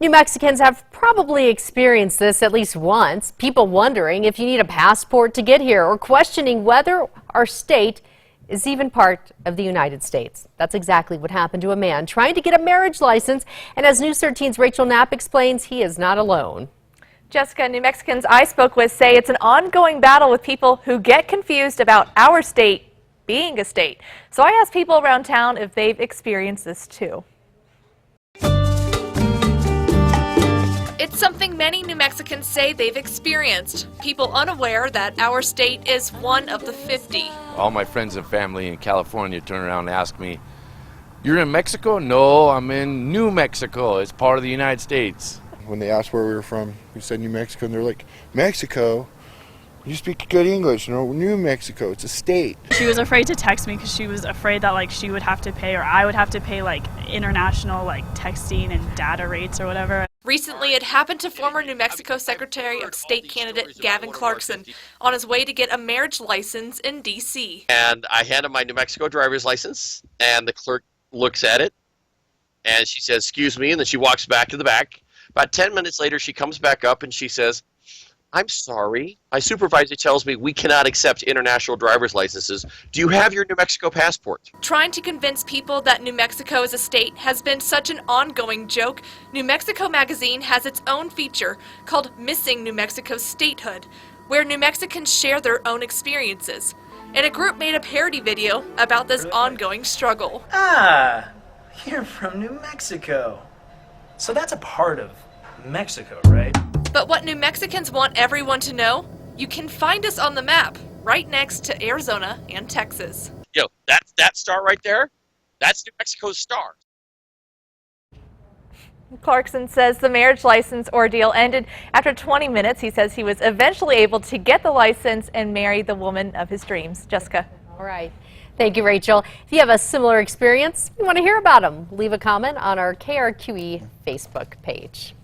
New Mexicans have probably experienced this at least once. People wondering if you need a passport to get here or questioning whether our state is even part of the United States. That's exactly what happened to a man trying to get a marriage license. And as News 13's Rachel Knapp explains, he is not alone. Jessica, New Mexicans I spoke with say it's an ongoing battle with people who get confused about our state being a state. So I asked people around town if they've experienced this too. It's something many New Mexicans say they've experienced. People unaware that our state is one of the 50. All my friends and family in California turn around and ask me, "You're in Mexico?" "No, I'm in New Mexico. It's part of the United States." When they asked where we were from, we said New Mexico, and they're like, "Mexico? You speak good English, you know, New Mexico, it's a state." She was afraid to text me because she was afraid that she would have to pay, or I would have to pay international texting and data rates or whatever. Recently, it happened to former New Mexico Secretary of State candidate Gavin Clarkson on his way to get a marriage license in D.C. And I handed my New Mexico driver's license, and the clerk looks at it, and she says, "Excuse me," and then she walks back to the back. About 10 minutes later, she comes back up and she says, "I'm sorry. My supervisor tells me we cannot accept international driver's licenses. Do you have your New Mexico passport?" Trying to convince people that New Mexico is a state has been such an ongoing joke. New Mexico Magazine has its own feature called Missing New Mexico Statehood, where New Mexicans share their own experiences. And a group made a parody video about this ongoing struggle. Ah, you're from New Mexico. So that's a part of Mexico, right? But what New Mexicans want everyone to know, you can find us on the map right next to Arizona and Texas. Yo, that star right there, that's New Mexico's star. Clarkson says the marriage license ordeal ended after 20 minutes. He says he was eventually able to get the license and marry the woman of his dreams. Jessica. All right. Thank you, Rachel. If you have a similar experience, we want to hear about them. Leave a comment on our KRQE Facebook page.